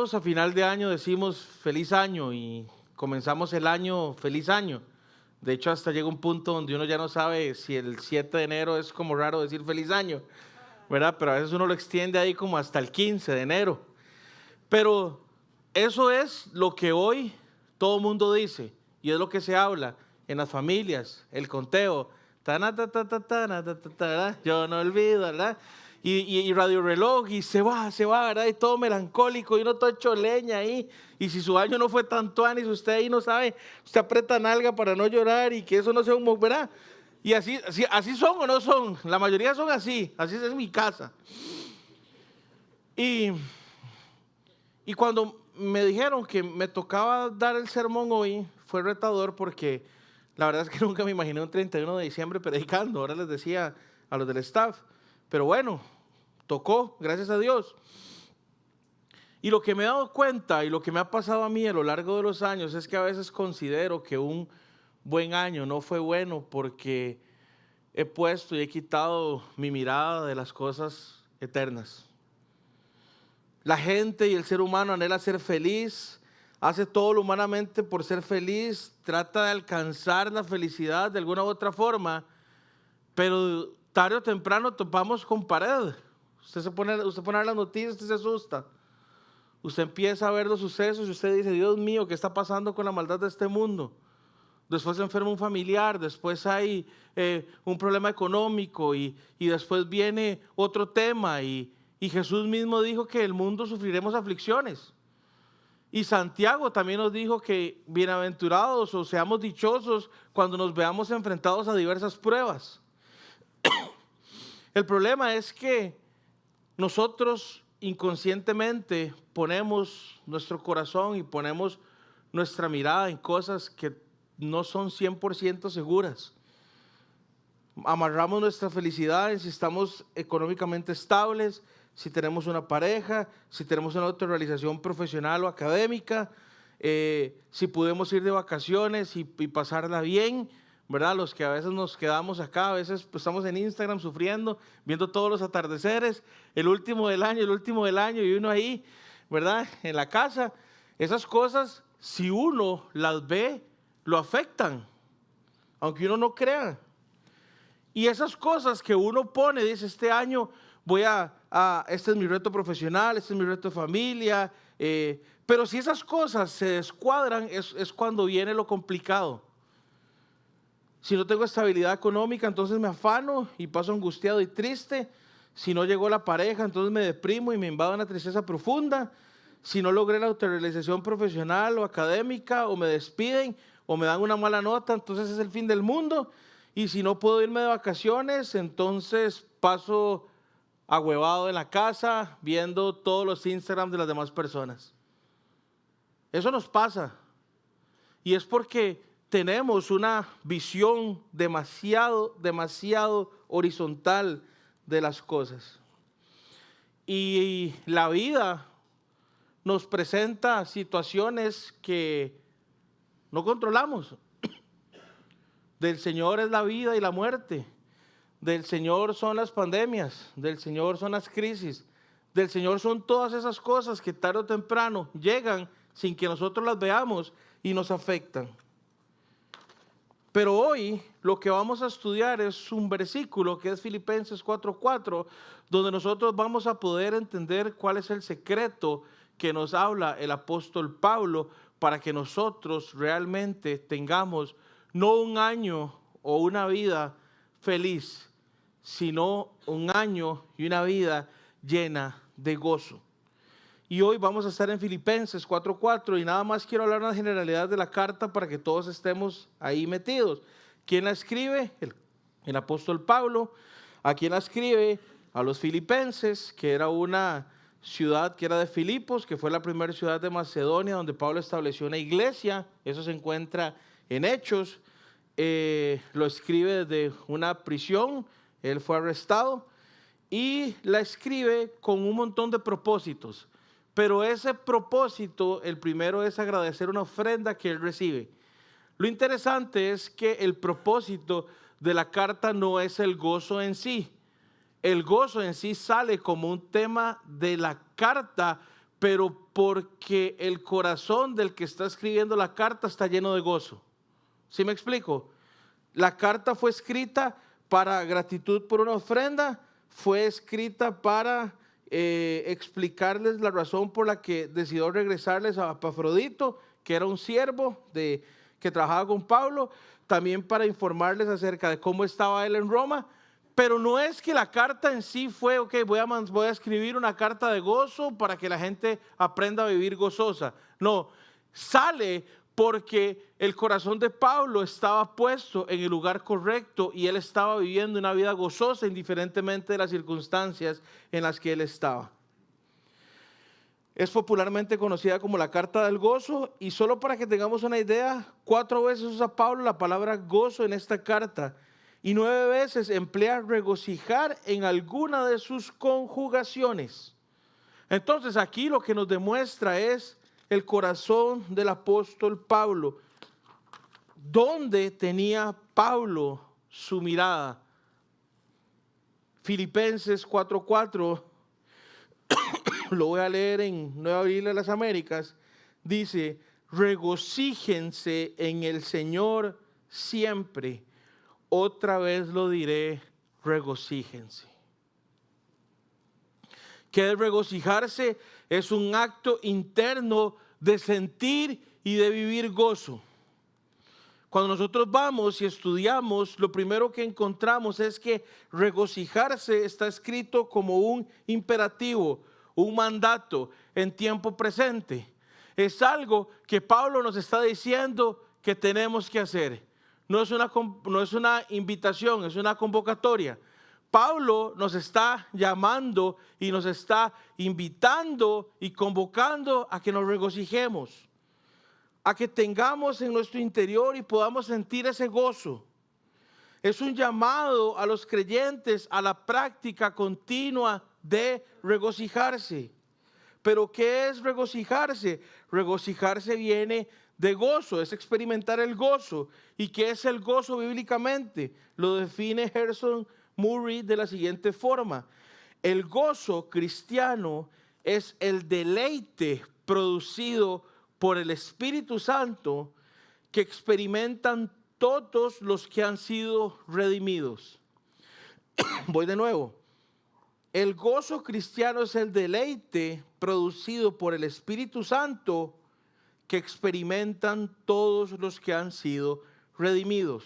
todos a final de año decimos feliz año y comenzamos el año feliz año. De hecho, hasta llega un punto donde uno ya no sabe si el 7 de enero es como raro decir feliz año, ¿verdad? Pero a veces uno lo extiende ahí como hasta el 15 de enero. Pero eso es lo que hoy todo el mundo dice y es lo que se habla en las familias, el conteo. Yo no olvido, ¿verdad? Y Radio Reloj, y se va, ¿verdad? Y todo melancólico, y uno todo hecho leña ahí. Y si su año no fue tan tuanis, usted ahí no sabe, usted aprieta nalga para no llorar y que eso no sea un, ¿verdad? Y así son o no son. La mayoría son así es mi casa. Y cuando me dijeron que me tocaba dar el sermón hoy, fue retador porque la verdad es que nunca me imaginé un 31 de diciembre predicando. Ahora les decía a los del staff, pero bueno, tocó, gracias a Dios. Y lo que me he dado cuenta y lo que me ha pasado a mí a lo largo de los años es que a veces considero que un buen año no fue bueno porque he puesto y he quitado mi mirada de las cosas eternas. La gente y el ser humano anhela ser feliz, hace todo lo humanamente por ser feliz, trata de alcanzar la felicidad de alguna u otra forma, pero tarde o temprano topamos con pared. Usted pone a ver las noticias, usted se asusta. Usted empieza a ver los sucesos y usted dice, Dios mío, ¿qué está pasando con la maldad de este mundo? Después se enferma un familiar, después hay un problema económico y después viene otro tema y Jesús mismo dijo que el mundo sufriremos aflicciones. Y Santiago también nos dijo que bienaventurados o seamos dichosos cuando nos veamos enfrentados a diversas pruebas. El problema es que nosotros inconscientemente ponemos nuestro corazón y ponemos nuestra mirada en cosas que no son 100% seguras. Amarramos nuestra felicidad en si estamos económicamente estables, si tenemos una pareja, si tenemos una autorrealización profesional o académica, si podemos ir de vacaciones y pasarla bien, ¿verdad? Los que a veces nos quedamos acá, a veces pues, estamos en Instagram sufriendo, viendo todos los atardeceres, el último del año, y uno ahí, ¿verdad? En la casa. Esas cosas, si uno las ve, lo afectan, aunque uno no crea. Y esas cosas que uno pone, dice, este año este es mi reto profesional, este es mi reto de familia, pero si esas cosas se descuadran, es cuando viene lo complicado. Si no tengo estabilidad económica, entonces me afano y paso angustiado y triste. Si no llegó la pareja, entonces me deprimo y me invado una tristeza profunda. Si no logré la autorrealización profesional o académica, o me despiden, o me dan una mala nota, entonces es el fin del mundo. Y si no puedo irme de vacaciones, entonces paso ahuevado en la casa viendo todos los Instagram de las demás personas. Eso nos pasa. Y es porque tenemos una visión demasiado horizontal de las cosas. Y la vida nos presenta situaciones que no controlamos. Del Señor es la vida y la muerte. Del Señor son las pandemias. Del Señor son las crisis. Del Señor son todas esas cosas que tarde o temprano llegan sin que nosotros las veamos y nos afectan. Pero hoy lo que vamos a estudiar es un versículo que es Filipenses 4:4, donde nosotros vamos a poder entender cuál es el secreto que nos habla el apóstol Pablo para que nosotros realmente tengamos no un año o una vida feliz, sino un año y una vida llena de gozo. Y hoy vamos a estar en Filipenses 4:4 y nada más quiero hablar una generalidad de la carta para que todos estemos ahí metidos. ¿Quién la escribe? El apóstol Pablo. ¿A quién la escribe? A los filipenses, que era una ciudad que era de Filipos, que fue la primera ciudad de Macedonia donde Pablo estableció una iglesia. Eso se encuentra en Hechos. Lo escribe desde una prisión. Él fue arrestado y la escribe con un montón de propósitos. Pero ese propósito, el primero es agradecer una ofrenda que él recibe. Lo interesante es que el propósito de la carta no es el gozo en sí. El gozo en sí sale como un tema de la carta, pero porque el corazón del que está escribiendo la carta está lleno de gozo. ¿Sí me explico? La carta fue escrita para gratitud por una ofrenda, fue escrita para explicarles la razón por la que decidió regresarles a Epafrodito, que era un siervo que trabajaba con Pablo, también para informarles acerca de cómo estaba él en Roma. Pero no es que la carta en sí fue, ok, voy a escribir una carta de gozo para que la gente aprenda a vivir gozosa. No, sale porque el corazón de Pablo estaba puesto en el lugar correcto y él estaba viviendo una vida gozosa indiferentemente de las circunstancias en las que él estaba. Es popularmente conocida como la carta del gozo, y solo para que tengamos una idea, 4 veces usa Pablo la palabra gozo en esta carta y 9 veces emplea regocijar en alguna de sus conjugaciones. Entonces aquí lo que nos demuestra es el corazón del apóstol Pablo. ¿Dónde tenía Pablo su mirada? Filipenses 4:4, lo voy a leer en Nueva Biblia de las Américas, dice: regocíjense en el Señor siempre. Otra vez lo diré, regocíjense. ¿Qué es regocijarse? Es un acto interno de sentir y de vivir gozo. Cuando nosotros vamos y estudiamos, lo primero que encontramos es que regocijarse está escrito como un imperativo, un mandato en tiempo presente. Es algo que Pablo nos está diciendo que tenemos que hacer. No es una invitación, es una convocatoria. Pablo nos está llamando y nos está invitando y convocando a que nos regocijemos, a que tengamos en nuestro interior y podamos sentir ese gozo. Es un llamado a los creyentes a la práctica continua de regocijarse. ¿Pero qué es regocijarse? Regocijarse viene de gozo, es experimentar el gozo. ¿Y qué es el gozo bíblicamente? Lo define Gerson Murray de la siguiente forma: el gozo cristiano es el deleite producido por el Espíritu Santo que experimentan todos los que han sido redimidos. Voy de nuevo. El gozo cristiano es el deleite producido por el Espíritu Santo que experimentan todos los que han sido redimidos.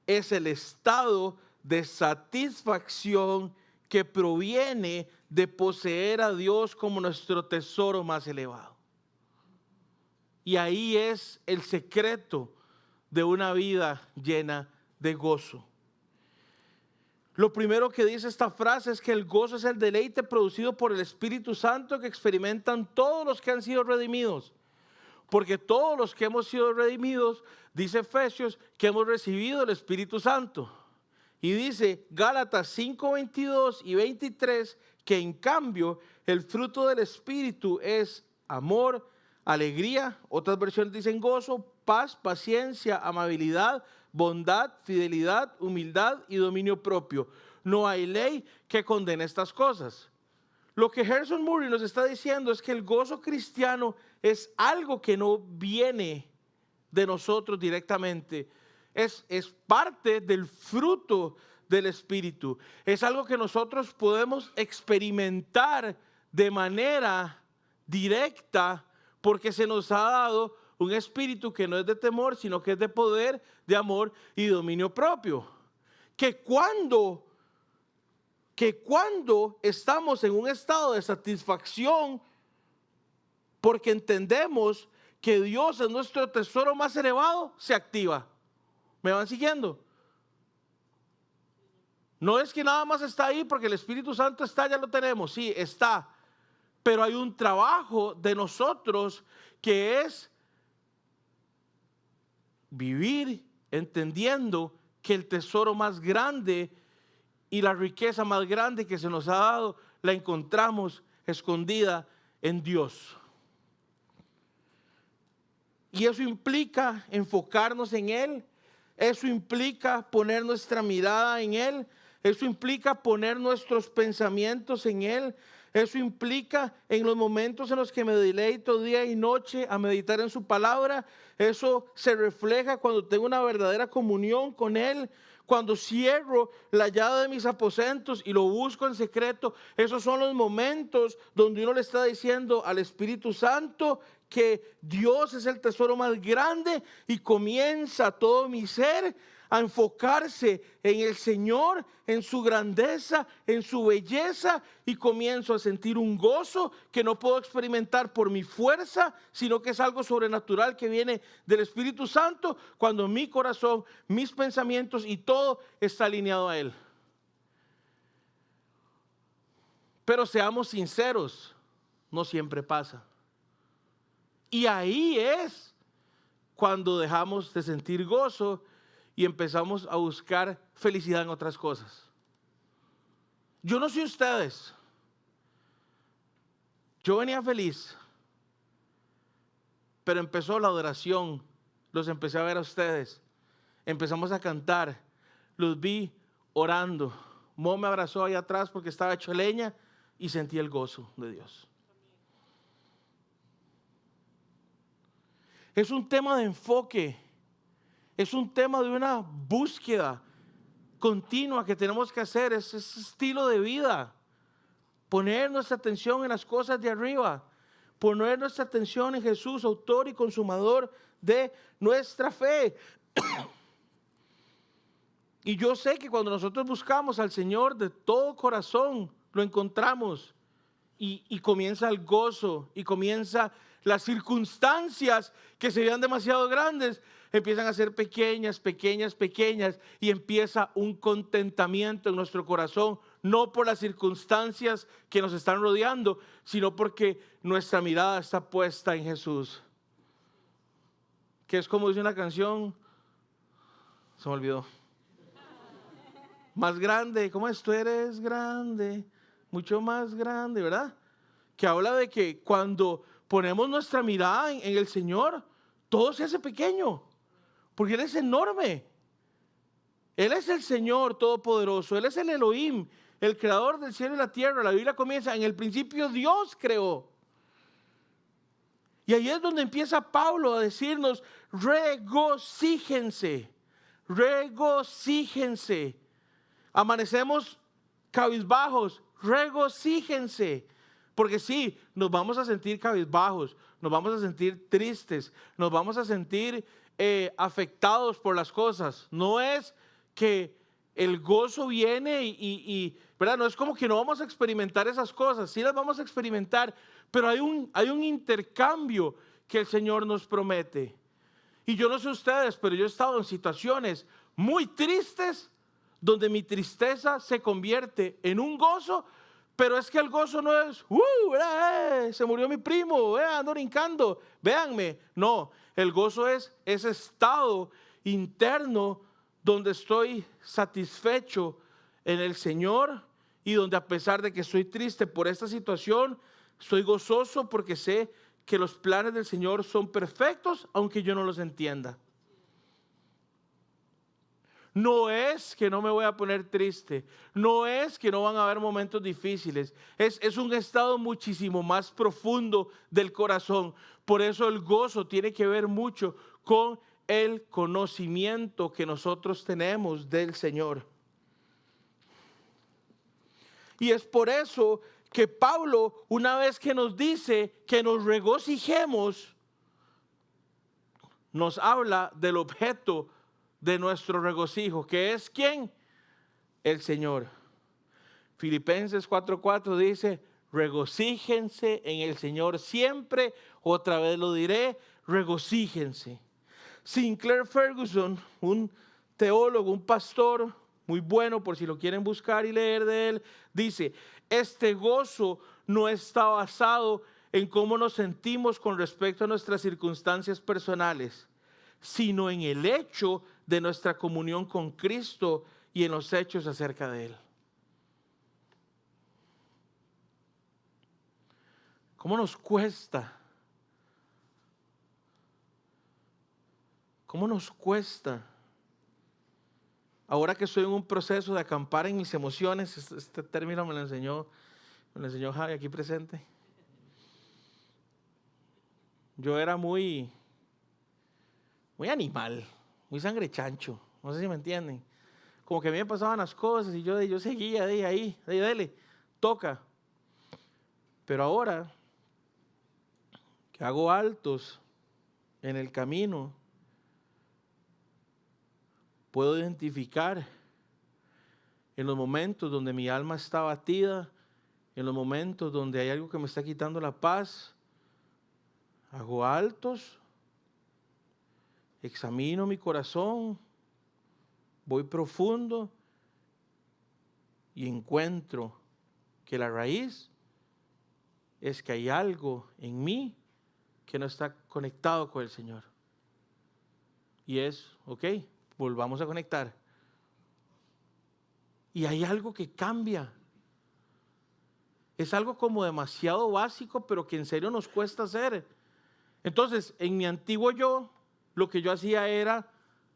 Es el estado de satisfacción que proviene de poseer a Dios como nuestro tesoro más elevado. Y ahí es el secreto de una vida llena de gozo. Lo primero que dice esta frase es que el gozo es el deleite producido por el Espíritu Santo que experimentan todos los que han sido redimidos. Porque todos los que hemos sido redimidos, dice Efesios, que hemos recibido el Espíritu Santo. Y dice Gálatas 5:22 y 23, que en cambio el fruto del Espíritu es amor, alegría, otras versiones dicen gozo, paz, paciencia, amabilidad, bondad, fidelidad, humildad y dominio propio. No hay ley que condene estas cosas. Lo que Gerson Murray nos está diciendo es que el gozo cristiano es algo que no viene de nosotros directamente. Es parte del fruto del Espíritu. Es algo que nosotros podemos experimentar de manera directa porque se nos ha dado un espíritu que no es de temor, sino que es de poder, de amor y dominio propio. Que cuando estamos en un estado de satisfacción, porque entendemos que Dios es nuestro tesoro más elevado, se activa. ¿Me van siguiendo? No es que nada más está ahí porque el Espíritu Santo está, ya lo tenemos, sí, está. Pero hay un trabajo de nosotros que es vivir entendiendo que el tesoro más grande y la riqueza más grande que se nos ha dado la encontramos escondida en Dios. Y eso implica enfocarnos en Él, eso implica poner nuestra mirada en Él, eso implica poner nuestros pensamientos en Él, Eso implica en los momentos en los que me deleito día y noche a meditar en su palabra. Eso se refleja cuando tengo una verdadera comunión con Él. Cuando cierro la llave de mis aposentos y lo busco en secreto. Esos son los momentos donde uno le está diciendo al Espíritu Santo que Dios es el tesoro más grande, y comienza todo mi ser a enfocarse en el Señor, en su grandeza, en su belleza, y comienzo a sentir un gozo que no puedo experimentar por mi fuerza, sino que es algo sobrenatural que viene del Espíritu Santo, cuando mi corazón, mis pensamientos y todo está alineado a Él. Pero seamos sinceros, no siempre pasa. Y ahí es cuando dejamos de sentir gozo y empezamos a buscar felicidad en otras cosas. Yo no sé ustedes. Yo venía feliz, pero empezó la adoración. Los empecé a ver a ustedes. Empezamos a cantar. Los vi orando. Mo me abrazó ahí atrás porque estaba hecho leña y sentí el gozo de Dios. Es un tema de enfoque. Es un tema de una búsqueda continua que tenemos que hacer. Es ese estilo de vida. Poner nuestra atención en las cosas de arriba. Poner nuestra atención en Jesús, autor y consumador de nuestra fe. Y yo sé que cuando nosotros buscamos al Señor de todo corazón, lo encontramos. Y comienza el gozo, y comienza las circunstancias que se veían demasiado grandes, empiezan a ser pequeñas, pequeñas, pequeñas, y empieza un contentamiento en nuestro corazón, no por las circunstancias que nos están rodeando, sino porque nuestra mirada está puesta en Jesús. Que es como dice una canción, se me olvidó. Más grande, ¿cómo es? Tú eres grande, mucho más grande, ¿verdad? Que habla de que cuando ponemos nuestra mirada en el Señor, todo se hace pequeño, porque Él es enorme. Él es el Señor Todopoderoso, Él es el Elohim, el creador del cielo y la tierra. La Biblia comienza, en el principio Dios creó. Y ahí es donde empieza Pablo a decirnos, regocíjense, regocíjense. Amanecemos cabizbajos, regocíjense. Porque sí, nos vamos a sentir cabizbajos, nos vamos a sentir tristes, nos vamos a sentir afectados por las cosas. No es que el gozo viene ¿verdad? No es como que no vamos a experimentar esas cosas, sí las vamos a experimentar, pero hay un intercambio que el Señor nos promete. Y yo no sé ustedes, pero yo he estado en situaciones muy tristes, donde mi tristeza se convierte en un gozo, pero es que el gozo no es, se murió mi primo, ando brincando, véanme. No, el gozo es ese estado interno donde estoy satisfecho en el Señor, y donde a pesar de que estoy triste por esta situación, estoy gozoso porque sé que los planes del Señor son perfectos, aunque yo no los entienda. No es que no me voy a poner triste, no es que no van a haber momentos difíciles, es un estado muchísimo más profundo del corazón. Por eso el gozo tiene que ver mucho con el conocimiento que nosotros tenemos del Señor. Y es por eso que Pablo, una vez que nos dice que nos regocijemos, nos habla del objeto de nuestro regocijo, que es ¿quién? El Señor. Filipenses 4:4 dice, regocíjense en el Señor siempre. Otra vez lo diré, regocíjense. Sinclair Ferguson, un teólogo, un pastor muy bueno, por si lo quieren buscar y leer de él, dice, este gozo no está basado en cómo nos sentimos con respecto a nuestras circunstancias personales, sino en el hecho de nuestra comunión con Cristo y en los hechos acerca de Él. ¿Cómo nos cuesta? ¿Cómo nos cuesta? Ahora que estoy en un proceso de acampar en mis emociones, este término me lo enseñó con el señor Javi aquí presente. Yo era muy animal, muy sangre chancho, no sé si me entienden. Como que a mí me pasaban las cosas y yo seguía de ahí, dele, toca. Pero ahora que hago altos en el camino, puedo identificar en los momentos donde mi alma está abatida, en los momentos donde hay algo que me está quitando la paz, hago altos, examino mi corazón, voy profundo y encuentro que la raíz es que hay algo en mí que no está conectado con el Señor. Y es, ok, volvamos a conectar. Y hay algo que cambia. Es algo como demasiado básico, pero que en serio nos cuesta hacer. Entonces, en mi antiguo yo, lo que yo hacía era,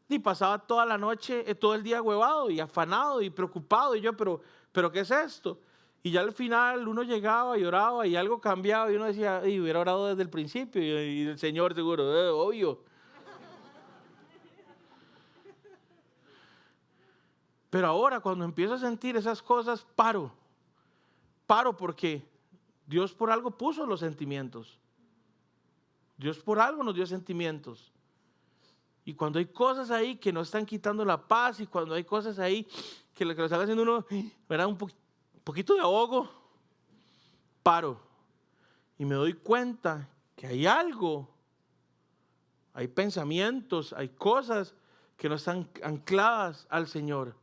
y pasaba toda la noche, todo el día huevado y afanado y preocupado. Y yo, pero ¿qué es esto? Y ya al final uno llegaba y oraba y algo cambiaba y uno decía, y hubiera orado desde el principio. Y el Señor seguro, obvio. Pero ahora cuando empiezo a sentir esas cosas, paro porque Dios por algo puso los sentimientos. Dios por algo nos dio sentimientos. Y cuando hay cosas ahí que no están quitando la paz y cuando hay cosas ahí que lo están haciendo uno, ¿verdad? Un poquito de ahogo, paro. Y me doy cuenta que hay algo, hay pensamientos, hay cosas que no están ancladas al Señor.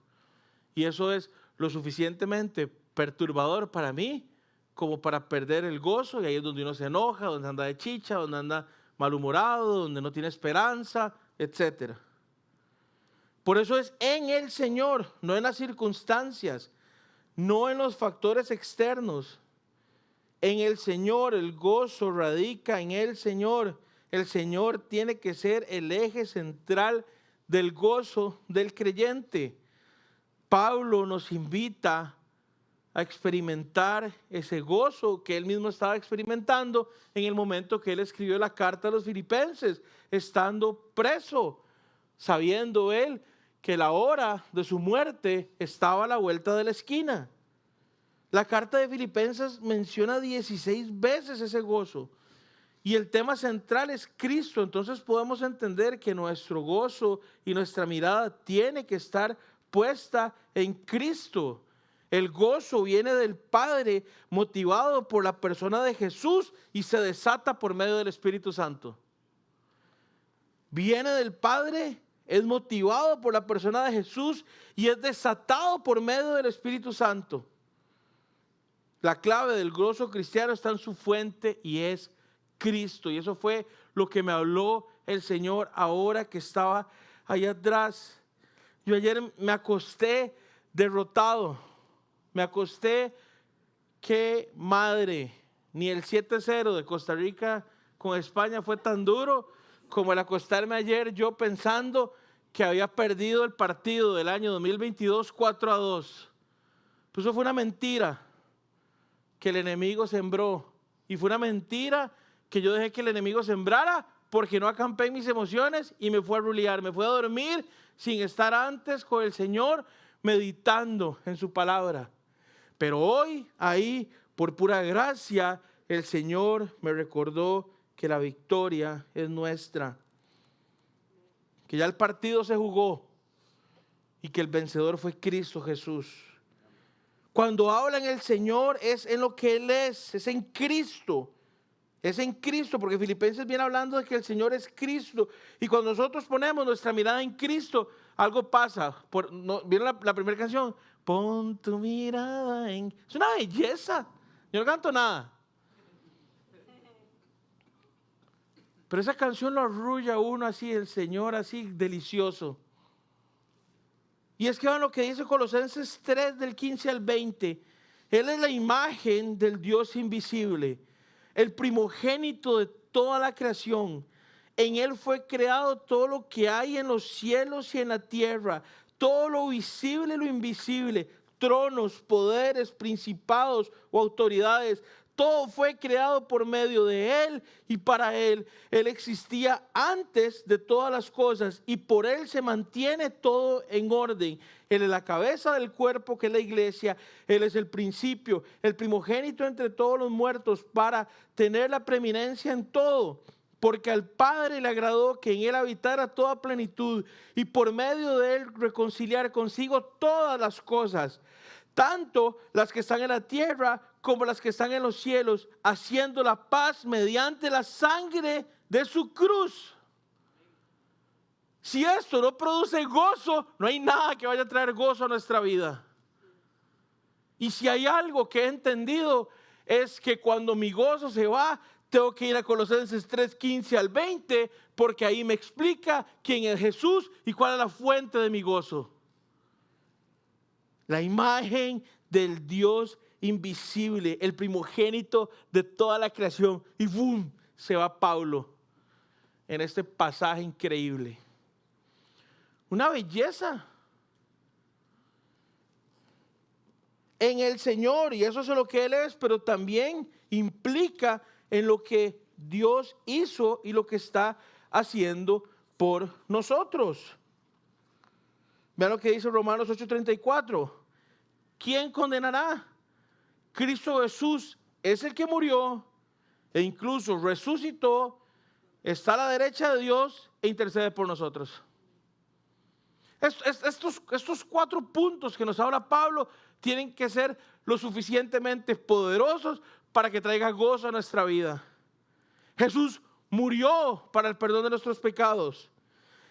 Y eso es lo suficientemente perturbador para mí como para perder el gozo. Y ahí es donde uno se enoja, donde anda de chicha, donde anda malhumorado, donde no tiene esperanza, etc. Por eso es en el Señor, no en las circunstancias, no en los factores externos. En el Señor, el gozo radica en el Señor. El Señor tiene que ser el eje central del gozo del creyente. Pablo nos invita a experimentar ese gozo que él mismo estaba experimentando en el momento que él escribió la carta a los filipenses, estando preso, sabiendo él que la hora de su muerte estaba a la vuelta de la esquina. La carta de Filipenses menciona 16 veces ese gozo. Y el tema central es Cristo. Entonces podemos entender que nuestro gozo y nuestra mirada tiene que estar puesta en Cristo. El gozo viene del Padre, motivado por la persona de Jesús y se desata por medio del Espíritu Santo. Viene del Padre, es motivado por la persona de Jesús y es desatado por medio del Espíritu Santo. La clave del gozo cristiano está en su fuente y es Cristo. Y eso fue lo que me habló el Señor ahora que estaba allá atrás. Yo ayer me acosté derrotado. Me acosté, qué madre. Ni el 7-0 de Costa Rica con España fue tan duro como el acostarme ayer yo pensando que había perdido el partido del año 2022 4-2. Pues eso fue una mentira que el enemigo sembró. Y fue una mentira que yo dejé que el enemigo sembrara porque no acampé en mis emociones y me fue a rulear. Me fue a dormir sin estar antes con el Señor meditando en su palabra. Pero hoy, ahí, por pura gracia, el Señor me recordó que la victoria es nuestra. Que ya el partido se jugó y que el vencedor fue Cristo Jesús. Cuando hablan el Señor es en lo que Él es en Cristo. Es en Cristo, porque Filipenses viene hablando de que el Señor es Cristo. Y cuando nosotros ponemos nuestra mirada en Cristo, algo pasa. ¿Vieron la primera canción? Pon tu mirada en... Es una belleza. Yo no canto nada. Pero esa canción lo arrulla uno así, el Señor así, delicioso. Y es que vean lo que dice Colosenses 3 del 15 al 20. Él es la imagen del Dios invisible, el primogénito de toda la creación. En Él fue creado todo lo que hay en los cielos y en la tierra, todo lo visible y lo invisible, tronos, poderes, principados o autoridades. Todo fue creado por medio de Él y para Él. Él existía antes de todas las cosas y por Él se mantiene todo en orden. Él es la cabeza del cuerpo que es la iglesia. Él es el principio, el primogénito entre todos los muertos para tener la preeminencia en todo. Porque al Padre le agradó que en Él habitara toda plenitud y por medio de Él reconciliar consigo todas las cosas, tanto las que están en la tierra como las que están en los cielos, haciendo la paz mediante la sangre de su cruz. Si esto no produce gozo, no hay nada que vaya a traer gozo a nuestra vida. Y si hay algo que he entendido es que cuando mi gozo se va, tengo que ir a Colosenses 3:15 al 20, porque ahí me explica quién es Jesús y cuál es la fuente de mi gozo. La imagen del Dios invisible, el primogénito de toda la creación. Y ¡boom! Se va Pablo en este pasaje increíble. Una belleza en el Señor, y eso es lo que Él es, pero también implica en lo que Dios hizo y lo que está haciendo por nosotros. Vean lo que dice Romanos 8:34. ¿Quién condenará? Cristo Jesús es el que murió e incluso resucitó, está a la derecha de Dios e intercede por nosotros. Estos 4 puntos que nos habla Pablo tienen que ser lo suficientemente poderosos para que traiga gozo a nuestra vida. Jesús murió para el perdón de nuestros pecados.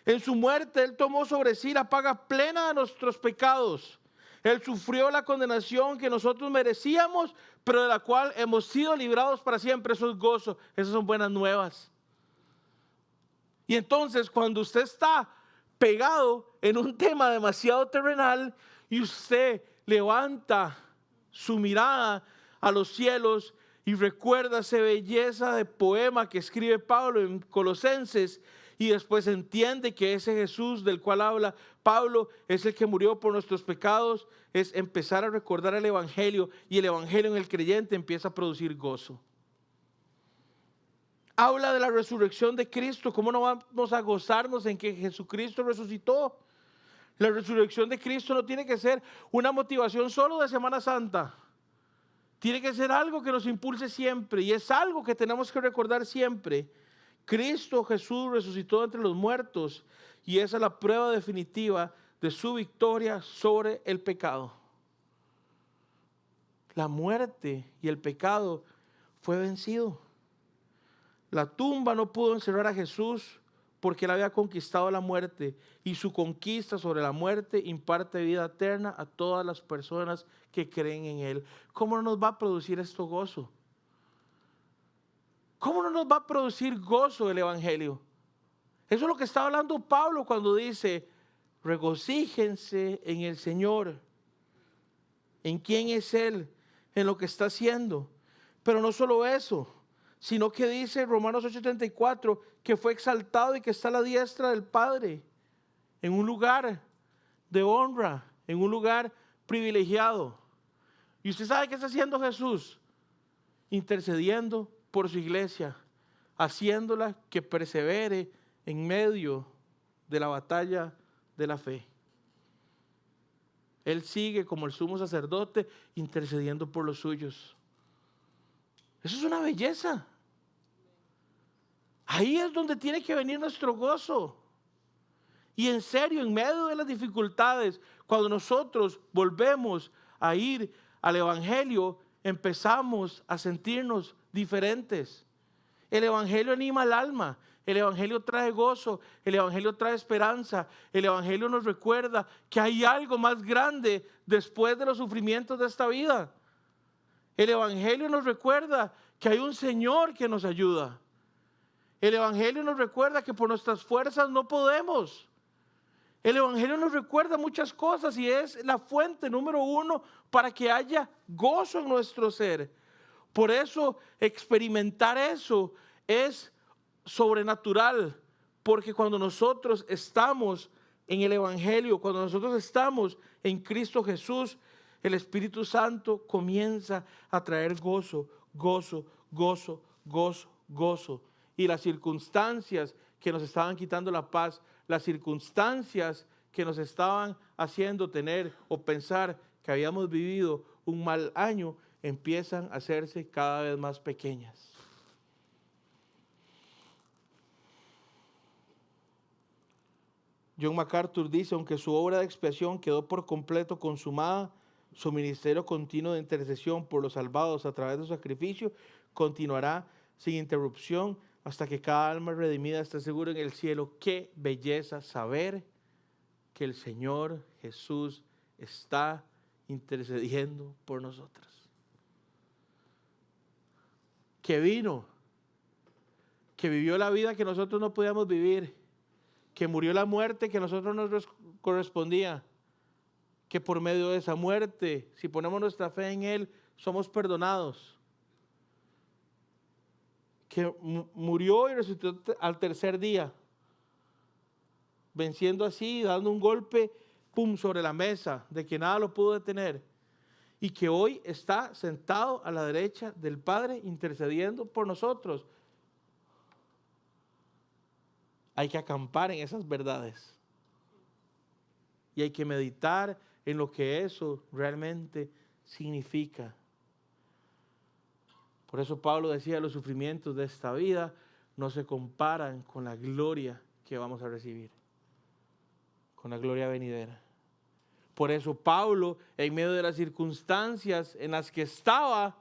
En su muerte Él tomó sobre sí la paga plena de nuestros pecados. Él sufrió la condenación que nosotros merecíamos, pero de la cual hemos sido librados para siempre. Eso es gozo, esas son buenas nuevas. Y entonces cuando usted está pegado en un tema demasiado terrenal y usted levanta su mirada a los cielos y recuerda esa belleza de poema que escribe Pablo en Colosenses, y después entiende que ese Jesús del cual habla Pablo es el que murió por nuestros pecados, es empezar a recordar el Evangelio, y el Evangelio en el creyente empieza a producir gozo. Habla de la resurrección de Cristo. ¿Cómo no vamos a gozarnos en que Jesucristo resucitó? La resurrección de Cristo no tiene que ser una motivación solo de Semana Santa. Tiene que ser algo que nos impulse siempre, y es algo que tenemos que recordar siempre. Cristo Jesús resucitó entre los muertos, y esa es la prueba definitiva de su victoria sobre el pecado. La muerte y el pecado fue vencido. La tumba no pudo encerrar a Jesús porque Él había conquistado la muerte, y su conquista sobre la muerte imparte vida eterna a todas las personas que creen en Él. ¿Cómo no nos va a producir esto gozo? ¿Cómo no nos va a producir gozo el Evangelio? Eso es lo que está hablando Pablo cuando dice: regocíjense en el Señor. ¿En quién es Él? En lo que está haciendo. Pero no solo eso, sino que dice Romanos 8:34 que fue exaltado y que está a la diestra del Padre, en un lugar de honra, en un lugar privilegiado. ¿Y usted sabe qué está haciendo Jesús? Intercediendo por su iglesia, haciéndola que persevere en medio de la batalla de la fe. Él sigue como el sumo sacerdote intercediendo por los suyos. Eso es una belleza. Ahí es donde tiene que venir nuestro gozo. Y en serio, en medio de las dificultades, cuando nosotros volvemos a ir al Evangelio, empezamos a sentirnos diferentes. El Evangelio anima al alma, el Evangelio trae gozo, el Evangelio trae esperanza, el Evangelio nos recuerda que hay algo más grande después de los sufrimientos de esta vida. El Evangelio nos recuerda que hay un Señor que nos ayuda. El Evangelio nos recuerda que por nuestras fuerzas no podemos. El Evangelio nos recuerda muchas cosas, y es la fuente número 1 para que haya gozo en nuestro ser. Por eso experimentar eso es sobrenatural, porque cuando nosotros estamos en el Evangelio, cuando nosotros estamos en Cristo Jesús, el Espíritu Santo comienza a traer gozo, gozo, gozo, gozo, gozo. Y las circunstancias que nos estaban quitando la paz, las circunstancias que nos estaban haciendo tener o pensar que habíamos vivido un mal año, empiezan a hacerse cada vez más pequeñas. John MacArthur dice, aunque su obra de expiación quedó por completo consumada, su ministerio continuo de intercesión por los salvados a través de su sacrificio continuará sin interrupción hasta que cada alma redimida esté segura en el cielo. Qué belleza saber que el Señor Jesús está intercediendo por nosotros. Que vino, que vivió la vida que nosotros no podíamos vivir, que murió la muerte que a nosotros nos correspondía, que por medio de esa muerte, si ponemos nuestra fe en Él, somos perdonados. Que murió y resucitó al tercer día, venciendo así, dando un golpe, pum, sobre la mesa, de que nada lo pudo detener. Y que hoy está sentado a la derecha del Padre, intercediendo por nosotros. Hay que acampar en esas verdades. Y hay que meditar en lo que eso realmente significa. Por eso Pablo decía, los sufrimientos de esta vida no se comparan con la gloria que vamos a recibir, con la gloria venidera. Por eso Pablo, en medio de las circunstancias en las que estaba,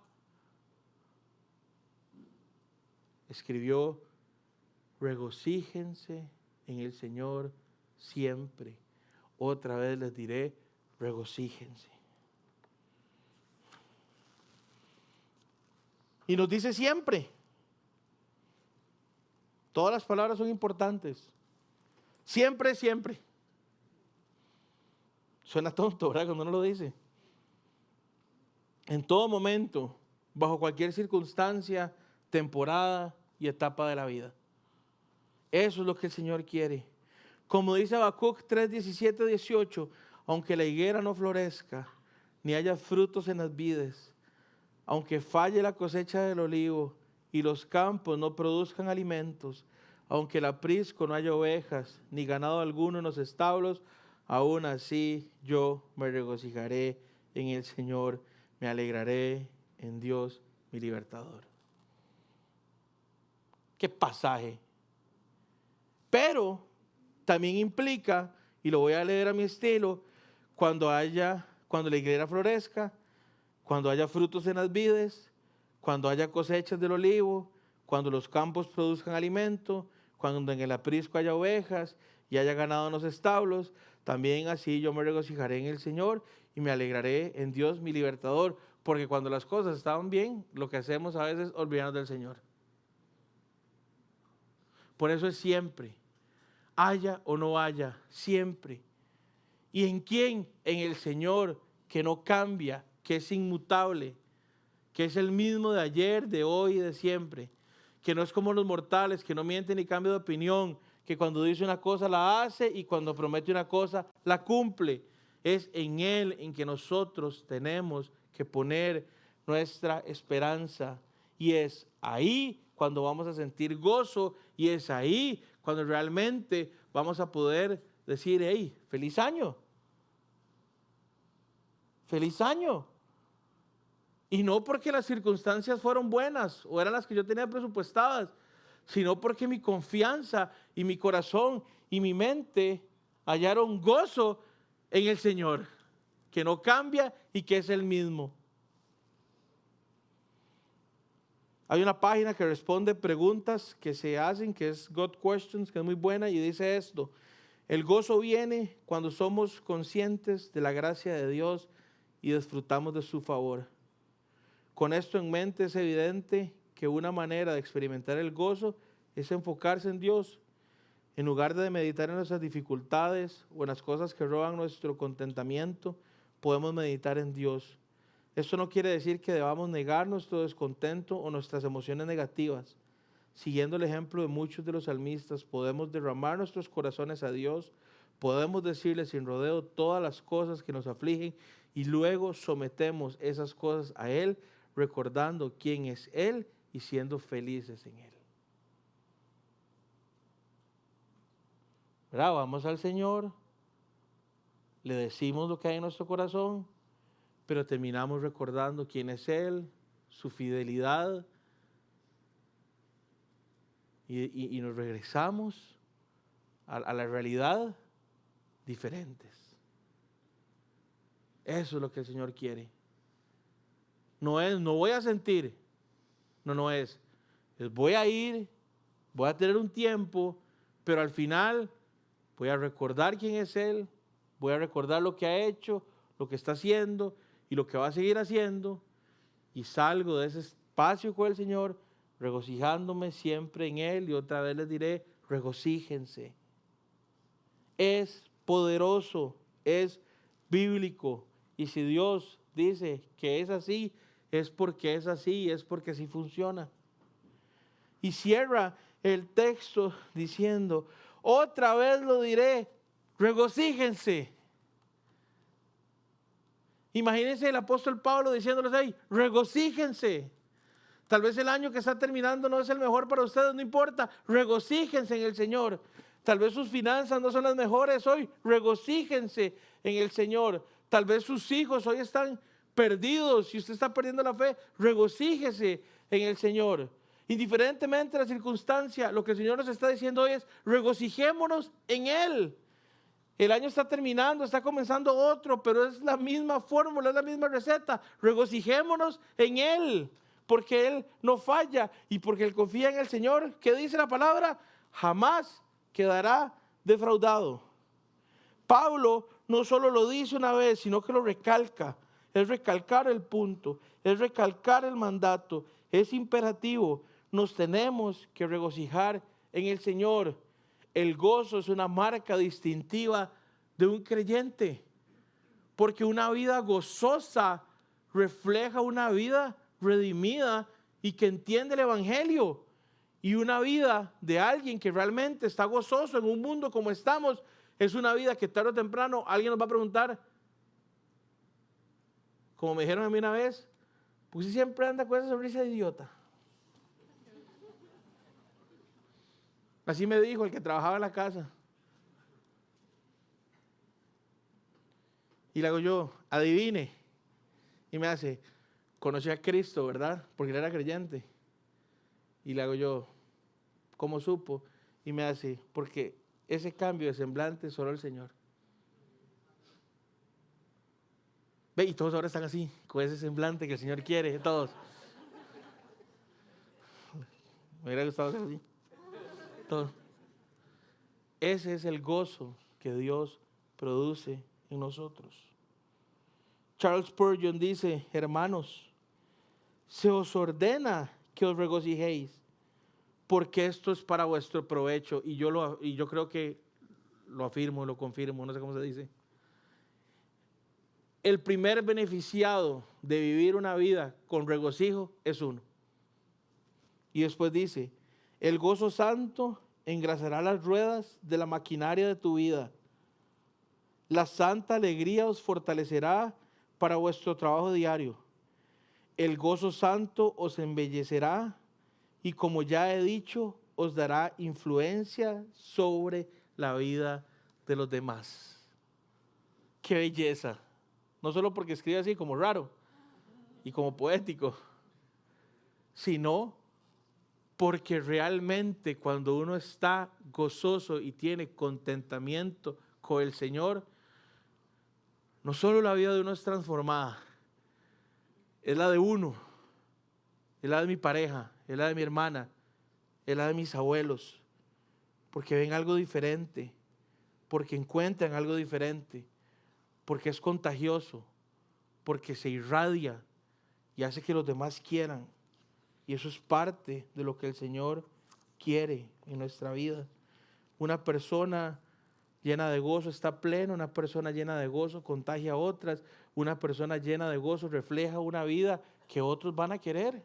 escribió, regocíjense en el Señor siempre. Otra vez les diré, regocíjense. Y nos dice siempre. Todas las palabras son importantes. Siempre, siempre. Suena tonto, ¿verdad? Cuando uno lo dice. En todo momento, bajo cualquier circunstancia, temporada y etapa de la vida. Eso es lo que el Señor quiere. Como dice Habacuc 3, 17, 18, aunque la higuera no florezca, ni haya frutos en las vides, aunque falle la cosecha del olivo y los campos no produzcan alimentos, aunque el aprisco no haya ovejas, ni ganado alguno en los establos, aún así yo me regocijaré en el Señor, me alegraré en Dios mi libertador. Qué pasaje. Pero también implica, y lo voy a leer a mi estilo, cuando la higuera florezca, cuando haya frutos en las vides, cuando haya cosechas del olivo, cuando los campos produzcan alimento, cuando en el aprisco haya ovejas y haya ganado en los establos, también así yo me regocijaré en el Señor y me alegraré en Dios mi libertador, porque cuando las cosas estaban bien, lo que hacemos a veces es olvidarnos del Señor. Por eso es siempre, haya o no haya, siempre. ¿Y en quién? En el Señor, que no cambia, que es inmutable, que es el mismo de ayer, de hoy y de siempre, que no es como los mortales, que no miente ni cambia de opinión, que cuando dice una cosa la hace y cuando promete una cosa la cumple. Es en Él en que nosotros tenemos que poner nuestra esperanza, y es ahí cuando vamos a sentir gozo, y es ahí cuando realmente vamos a poder decir, hey, feliz año. Feliz año. Y no porque las circunstancias fueron buenas o eran las que yo tenía presupuestadas, sino porque mi confianza y mi corazón y mi mente hallaron gozo en el Señor, que no cambia y que es el mismo. Hay una página que responde preguntas que se hacen, que es God Questions, que es muy buena, y dice esto: el gozo viene cuando somos conscientes de la gracia de Dios y disfrutamos de su favor. Con esto en mente es evidente que una manera de experimentar el gozo es enfocarse en Dios. En lugar de meditar en nuestras dificultades o en las cosas que roban nuestro contentamiento, podemos meditar en Dios. Esto no quiere decir que debamos negar nuestro descontento o nuestras emociones negativas. Siguiendo el ejemplo de muchos de los salmistas, podemos derramar nuestros corazones a Dios, podemos decirle sin rodeo todas las cosas que nos afligen y luego sometemos esas cosas a Él, recordando quién es Él y siendo felices en Él. ¿Verdad? Vamos al Señor, le decimos lo que hay en nuestro corazón, pero terminamos recordando quién es Él, su fidelidad, y nos regresamos a la realidad diferentes. Eso es lo que el Señor quiere. No es, no voy a sentir, no es voy a ir, voy a tener un tiempo, pero al final voy a recordar quién es Él, voy a recordar lo que ha hecho, lo que está haciendo y lo que va a seguir haciendo, y salgo de ese espacio con el Señor regocijándome siempre en Él. Y otra vez les diré, regocíjense. Es poderoso, es bíblico, y si Dios dice que es así, es porque es así, es porque así funciona. Y cierra el texto diciendo, otra vez lo diré, regocíjense. Imagínense el apóstol Pablo diciéndoles ahí, regocíjense. Tal vez el año que está terminando no es el mejor para ustedes, no importa, regocíjense en el Señor. Tal vez sus finanzas no son las mejores hoy, regocíjense en el Señor. Tal vez sus hijos hoy están perdidos, si usted está perdiendo la fe, regocíjese en el Señor. Indiferentemente de la circunstancia, lo que el Señor nos está diciendo hoy es, regocijémonos en Él. El año está terminando, está comenzando otro, pero es la misma fórmula, es la misma receta. Regocijémonos en Él, porque Él no falla y porque Él confía en el Señor. ¿Qué dice la palabra? Jamás quedará defraudado. Pablo no solo lo dice una vez, sino que lo recalca. Es recalcar el punto, es recalcar el mandato, es imperativo. Nos tenemos que regocijar en el Señor. El gozo es una marca distintiva de un creyente, porque una vida gozosa refleja una vida redimida y que entiende el Evangelio. Y una vida de alguien que realmente está gozoso en un mundo como estamos, es una vida que tarde o temprano alguien nos va a preguntar, como me dijeron a mí una vez, pues siempre anda con esa sonrisa de idiota. Así me dijo el que trabajaba en la casa. Y le hago yo, adivine. Y me hace, conocí a Cristo, ¿verdad? Porque él era creyente. Y le hago yo, ¿cómo supo? Y me hace, porque ese cambio de semblante solo el Señor. Ve, y todos ahora están así, con ese semblante que el Señor quiere, todos. Me hubiera gustado ser así. Todos. Ese es el gozo que Dios produce en nosotros. Charles Spurgeon dice, hermanos, se os ordena que os regocijéis, porque esto es para vuestro provecho. Y yo creo que lo afirmo, lo confirmo, no sé cómo se dice. El primer beneficiado de vivir una vida con regocijo es uno. Y después dice, el gozo santo engrasará las ruedas de la maquinaria de tu vida. La santa alegría os fortalecerá para vuestro trabajo diario. El gozo santo os embellecerá y, como ya he dicho, os dará influencia sobre la vida de los demás. ¡Qué belleza! No solo porque escribe así como raro y como poético, sino porque realmente cuando uno está gozoso y tiene contentamiento con el Señor, no solo la vida de uno es transformada, es la de uno, es la de mi pareja, es la de mi hermana, es la de mis abuelos, porque ven algo diferente, porque encuentran algo diferente, porque es contagioso, porque se irradia y hace que los demás quieran. Y eso es parte de lo que el Señor quiere en nuestra vida. Una persona llena de gozo está plena, una persona llena de gozo contagia a otras, una persona llena de gozo refleja una vida que otros van a querer.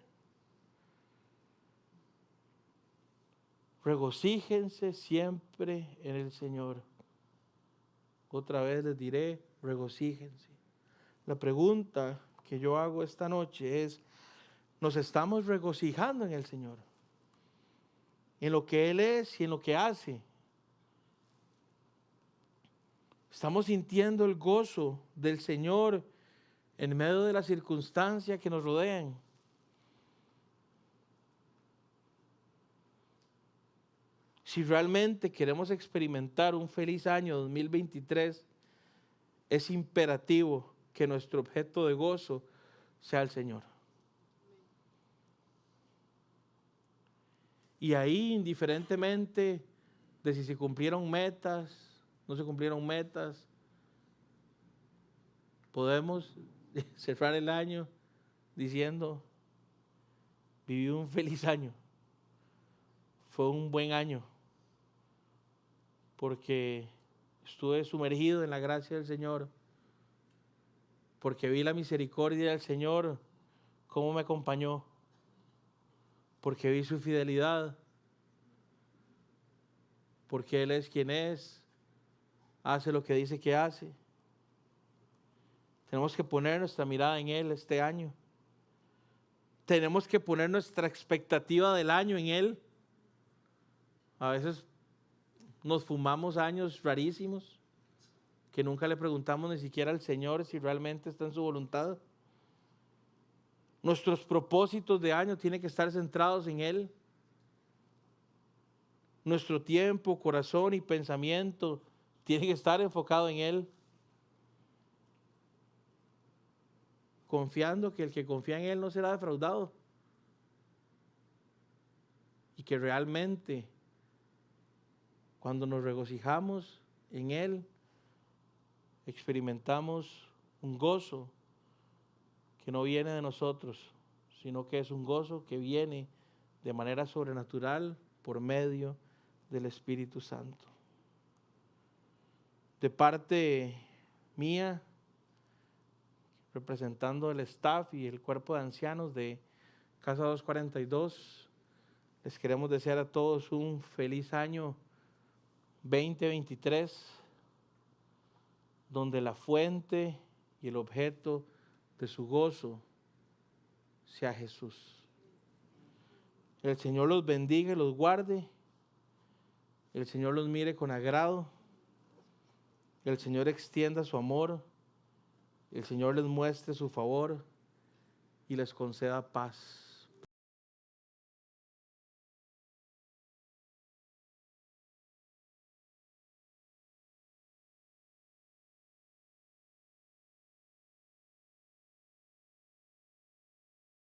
Regocíjense siempre en el Señor. otra vez les diré, regocíjense. La pregunta que yo hago esta noche es, ¿nos estamos regocijando en el Señor? En lo que Él es y en lo que hace. Estamos sintiendo el gozo del Señor en medio de las circunstancias que nos rodean. Si realmente queremos experimentar un feliz año 2023, es imperativo que nuestro objeto de gozo sea el Señor. Y ahí, indiferentemente de si se cumplieron metas, no se cumplieron metas, podemos cerrar el año diciendo, viví un feliz año, fue un buen año, porque estuve sumergido en la gracia del Señor, porque vi la misericordia del Señor, cómo me acompañó, porque vi su fidelidad, porque Él es quien es, hace lo que dice que hace. Tenemos que poner nuestra mirada en Él este año. Tenemos que poner nuestra expectativa del año en Él. A veces nos fumamos años rarísimos que nunca le preguntamos ni siquiera al Señor si realmente está en su voluntad. Nuestros propósitos de año tienen que estar centrados en Él. Nuestro tiempo, corazón y pensamiento tiene que estar enfocado en Él. Confiando que el que confía en Él no será defraudado. Y que realmente, cuando nos regocijamos en Él, experimentamos un gozo que no viene de nosotros, sino que es un gozo que viene de manera sobrenatural por medio del Espíritu Santo. De parte mía, representando el staff y el cuerpo de ancianos de Casa 242, les queremos desear a todos un feliz año 2023, donde la fuente y el objeto de su gozo sea Jesús. El Señor los bendiga y los guarde. El Señor los mire con agrado. El Señor extienda su amor. El Señor les muestre su favor y les conceda paz.